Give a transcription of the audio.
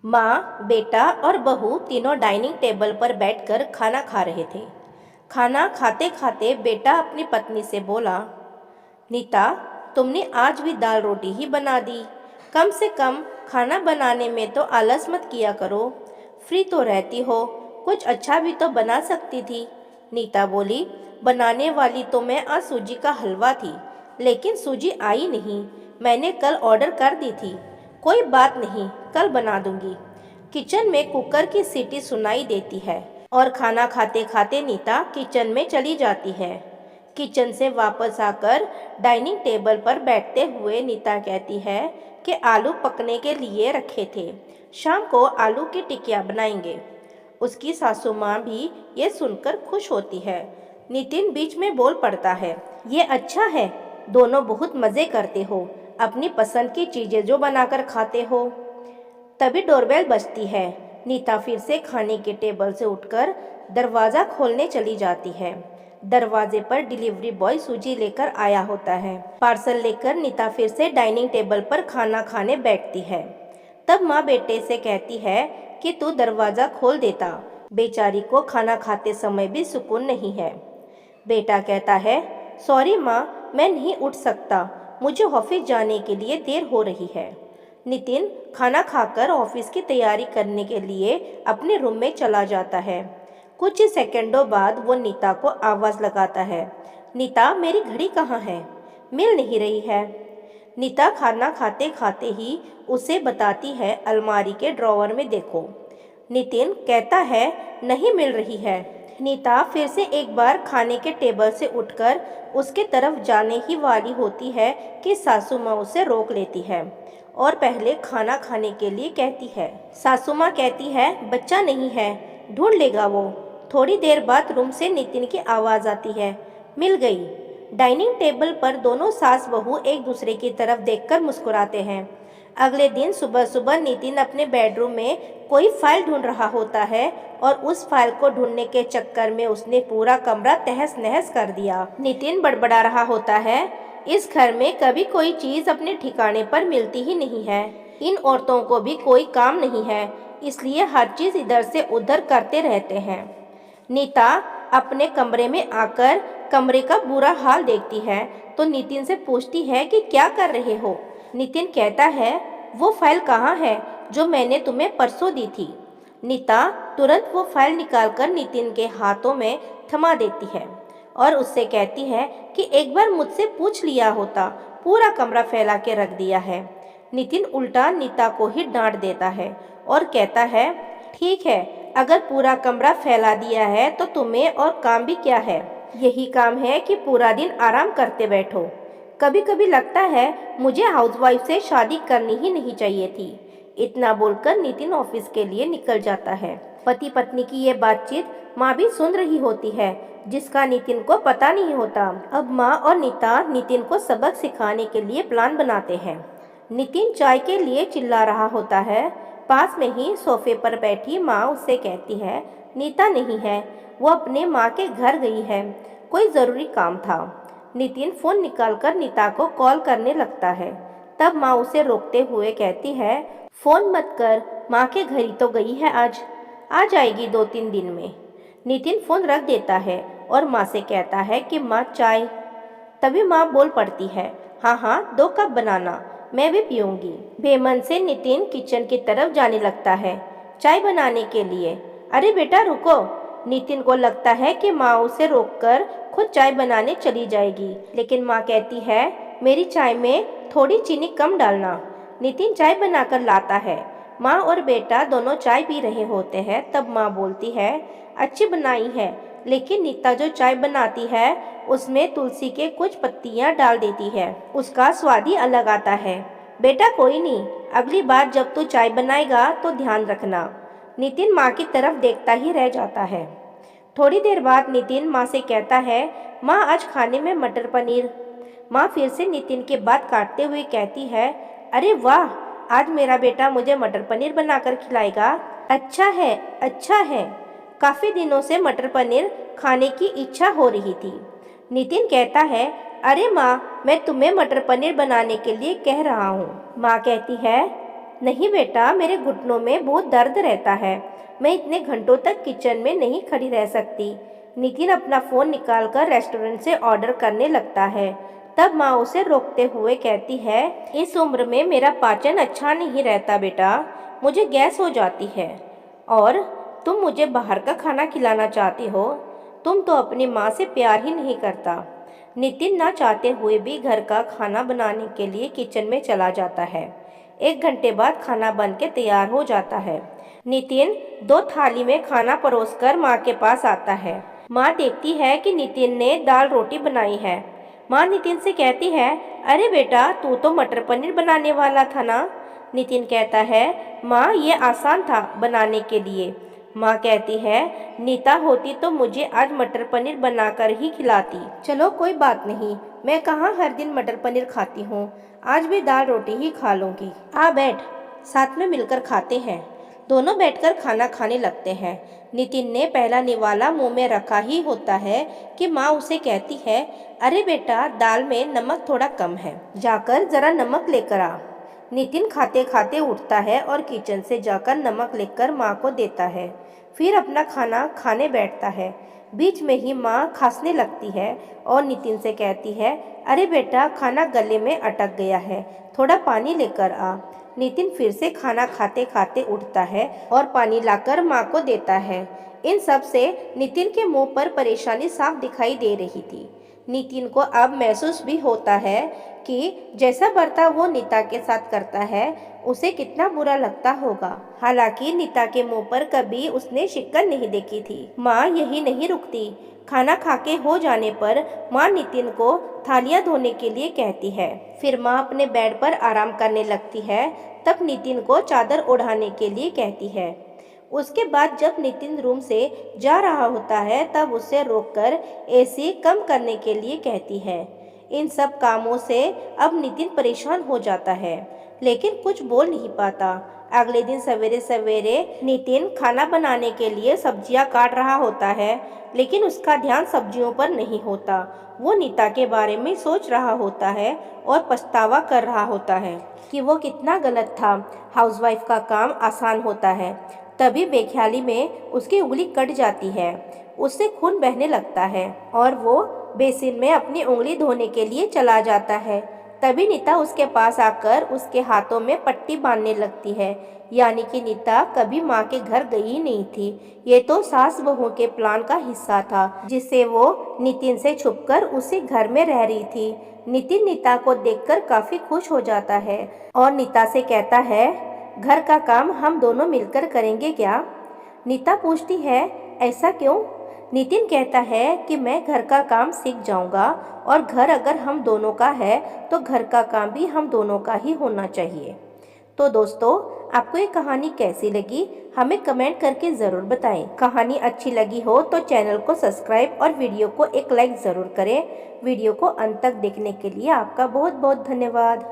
माँ, बेटा और बहू तीनों डाइनिंग टेबल पर बैठकर खाना खा रहे थे। खाना खाते खाते बेटा अपनी पत्नी से बोला, नीता, तुमने आज भी दाल रोटी ही बना दी। कम से कम खाना बनाने में तो आलस मत किया करो। फ्री तो रहती हो, कुछ अच्छा भी तो बना सकती थी। नीता बोली, बनाने वाली तो मैं आज सूजी का हलवा थी, लेकिन सूजी आई नहीं। मैंने कल ऑर्डर कर दी थी। कोई बात नहीं, कल बना दूंगी। किचन में कुकर की सीटी सुनाई देती है और खाना खाते खाते नीता किचन में चली जाती है। किचन से वापस आकर डाइनिंग टेबल पर बैठते हुए नीता कहती है कि आलू पकने के लिए रखे थे, शाम को आलू की टिकिया बनाएंगे। उसकी सासू माँ भी ये सुनकर खुश होती है। नितिन बीच में बोल पड़ता है, ये अच्छा है, दोनों बहुत मज़े करते हो, अपनी पसंद की चीज़ें जो बनाकर खाते हो। तभी डोरबेल बजती है। नीता फिर से खाने के टेबल से उठकर दरवाज़ा खोलने चली जाती है। दरवाजे पर डिलीवरी बॉय सूजी लेकर आया होता है। पार्सल लेकर नीता फिर से डाइनिंग टेबल पर खाना खाने बैठती है। तब माँ बेटे से कहती है कि तू दरवाज़ा खोल देता, बेचारी को खाना खाते समय भी सुकून नहीं है। बेटा कहता है, सॉरी माँ, मैं नहीं उठ सकता, मुझे ऑफिस जाने के लिए देर हो रही है। नितिन खाना खाकर ऑफिस की तैयारी करने के लिए अपने रूम में चला जाता है। कुछ ही सेकंडों बाद वो नीता को आवाज़ लगाता है, नीता, मेरी घड़ी कहाँ है? मिल नहीं रही है। नीता खाना खाते खाते ही उसे बताती है, अलमारी के ड्रॉवर में देखो। नितिन कहता है, नहीं मिल रही है। नीता फिर से एक बार खाने के टेबल से उठकर उसके तरफ जाने ही वाली होती है कि सासू माँ उसे रोक लेती है और पहले खाना खाने के लिए कहती है। सासू माँ कहती है, बच्चा नहीं है, ढूंढ लेगा वो। थोड़ी देर बाद रूम से नितिन की आवाज़ आती है, मिल गई। डाइनिंग टेबल पर दोनों सास बहू एक दूसरे की तरफ देखकर मुस्कुराते हैं। अगले दिन सुबह सुबह नितिन अपने बेडरूम में कोई फाइल ढूंढ रहा होता है और उस फाइल को ढूंढने के चक्कर में उसने पूरा कमरा तहस नहस कर दिया। नितिन बड़बड़ा रहा होता है, इस घर में कभी कोई चीज़ अपने ठिकाने पर मिलती ही नहीं है। इन औरतों को भी कोई काम नहीं है, इसलिए हर चीज़ इधर से उधर करते रहते हैं। नीता अपने कमरे में आकर कमरे का बुरा हाल देखती है तो नितिन से पूछती है कि क्या कर रहे हो। नितिन कहता है, वो फाइल कहाँ है जो मैंने तुम्हें परसों दी थी। नीता तुरंत वो फाइल निकालकर नितिन के हाथों में थमा देती है और उससे कहती है कि एक बार मुझसे पूछ लिया होता, पूरा कमरा फैला के रख दिया है। नितिन उल्टा नीता को ही डांट देता है और कहता है, ठीक है, अगर पूरा कमरा फैला दिया है तो तुम्हें और काम भी क्या है? यही काम है कि पूरा दिन आराम करते बैठो। कभी कभी लगता है मुझे हाउसवाइफ से शादी करनी ही नहीं चाहिए थी। इतना बोलकर नितिन ऑफिस के लिए निकल जाता है। पति पत्नी की ये बातचीत माँ भी सुन रही होती है, जिसका नितिन को पता नहीं होता। अब माँ और नीता नितिन को सबक सिखाने के लिए प्लान बनाते हैं। नितिन चाय के लिए चिल्ला रहा होता है। पास में ही सोफे पर बैठी माँ उससे कहती है, नीता नहीं है, वो अपने माँ के घर गई है, कोई ज़रूरी काम था। नितिन फ़ोन निकालकर नीता को कॉल करने लगता है। तब माँ उसे रोकते हुए कहती है, फ़ोन मत कर, माँ के घर ही तो गई है आज, आ जाएगी 2-3 दिन में। नितिन फ़ोन रख देता है और माँ से कहता है कि माँ चाय। तभी माँ बोल पड़ती है, हाँ हाँ, 2 कप बनाना, मैं भी पीऊँगी। बेमन से नितिन किचन की तरफ जाने लगता है चाय बनाने के लिए। अरे बेटा रुको। नितिन को लगता है कि माँ उसे रोककर खुद चाय बनाने चली जाएगी, लेकिन माँ कहती है, मेरी चाय में थोड़ी चीनी कम डालना। नितिन चाय बनाकर लाता है। माँ और बेटा दोनों चाय पी रहे होते हैं। तब माँ बोलती है, अच्छी बनाई है, लेकिन नीता जो चाय बनाती है उसमें तुलसी के कुछ पत्तियाँ डाल देती है, उसका स्वाद ही अलग आता है। बेटा कोई नहीं, अगली बार जब तू चाय बनाएगा तो ध्यान रखना। नितिन माँ की तरफ देखता ही रह जाता है। थोड़ी देर बाद नितिन माँ से कहता है, माँ आज खाने में मटर पनीर। माँ फिर से नितिन की बात काटते हुए कहती है, अरे वाह, आज मेरा बेटा मुझे मटर पनीर बनाकर खिलाएगा। अच्छा है, अच्छा है, काफ़ी दिनों से मटर पनीर खाने की इच्छा हो रही थी। नितिन कहता है, अरे माँ, मैं तुम्हें मटर पनीर बनाने के लिए कह रहा हूँ। माँ कहती है, नहीं बेटा, मेरे घुटनों में बहुत दर्द रहता है, मैं इतने घंटों तक किचन में नहीं खड़ी रह सकती। नितिन अपना फ़ोन निकालकर रेस्टोरेंट से ऑर्डर करने लगता है। तब माँ उसे रोकते हुए कहती है, इस उम्र में मेरा पाचन अच्छा नहीं रहता बेटा, मुझे गैस हो जाती है। और तुम मुझे बाहर का खाना खिलाना चाहती हो? तुम तो अपनी माँ से प्यार ही नहीं करता। नितिन ना चाहते हुए भी घर का खाना बनाने के लिए किचन में चला जाता है। 1 घंटे बाद खाना बन के तैयार हो जाता है। नितिन 2 थाली में खाना परोसकर माँ के पास आता है। माँ देखती है कि नितिन ने दाल रोटी बनाई है। माँ नितिन से कहती है, अरे बेटा, तू तो मटर पनीर बनाने वाला था ना? नितिन कहता है, माँ ये आसान था बनाने के लिए। माँ कहती है, नीता होती तो मुझे आज मटर पनीर बनाकर ही खिलाती। चलो कोई बात नहीं, मैं कहाँ हर दिन मटर पनीर खाती हूँ, आज भी दाल रोटी ही खा लूँगी। आ बैठ, साथ में मिलकर खाते हैं। दोनों बैठकर खाना खाने लगते हैं। नितिन ने पहला निवाला मुंह में रखा ही होता है कि माँ उसे कहती है, अरे बेटा, दाल में नमक थोड़ा कम है, जाकर जरा नमक लेकर आ। नितिन खाते खाते उठता है और किचन से जाकर नमक लेकर माँ को देता है। फिर अपना खाना खाने बैठता है। बीच में ही माँ खांसने लगती है और नितिन से कहती है, अरे बेटा, खाना गले में अटक गया है, थोड़ा पानी लेकर आ। नितिन फिर से खाना खाते खाते उठता है और पानी लाकर माँ को देता है। इन सब से नितिन के मुंह पर परेशानी साफ दिखाई दे रही थी। नितिन को अब महसूस भी होता है कि जैसा बर्ताव वो नीता के साथ करता है, उसे कितना बुरा लगता होगा। हालांकि नीता के मुंह पर कभी उसने शिकन नहीं देखी थी। माँ यही नहीं रुकती। खाना खाके हो जाने पर माँ नितिन को थालियाँ धोने के लिए कहती है। फिर माँ अपने बेड पर आराम करने लगती है। तब नितिन को चादर ओढ़ाने के लिए कहती है। उसके बाद जब नितिन रूम से जा रहा होता है, तब उसे रोककर एसी कम करने के लिए कहती है। इन सब कामों से अब नितिन परेशान हो जाता है, लेकिन कुछ बोल नहीं पाता। अगले दिन सवेरे सवेरे नितिन खाना बनाने के लिए सब्जियां काट रहा होता है, लेकिन उसका ध्यान सब्जियों पर नहीं होता। वो नीता के बारे में सोच रहा होता है और पछतावा कर रहा होता है कि वो कितना गलत था। हाउसवाइफ का काम आसान होता है। तभी बेख्याली में उसकी उंगली कट जाती है। उससे खून बहने लगता है और वो बेसिन में अपनी उंगली धोने के लिए चला जाता है। तभी नीता उसके पास आकर उसके हाथों में पट्टी बांधने लगती है। यानी कि नीता कभी माँ के घर गई नहीं थी। ये तो सास बहू के प्लान का हिस्सा था, जिससे वो नितिन से छुपकर उसी घर में रह रही थी। नितिन नीता को देखकर काफी खुश हो जाता है और नीता से कहता है, घर का काम हम दोनों मिलकर करेंगे क्या? नीता पूछती है, ऐसा क्यों? नितिन कहता है कि मैं घर का काम सीख जाऊंगा और घर अगर हम दोनों का है तो घर का काम भी हम दोनों का ही होना चाहिए। तो दोस्तों, आपको ये कहानी कैसी लगी हमें कमेंट करके ज़रूर बताएं। कहानी अच्छी लगी हो तो चैनल को सब्सक्राइब और वीडियो को एक लाइक ज़रूर करें। वीडियो को अंत तक देखने के लिए आपका बहुत बहुत धन्यवाद।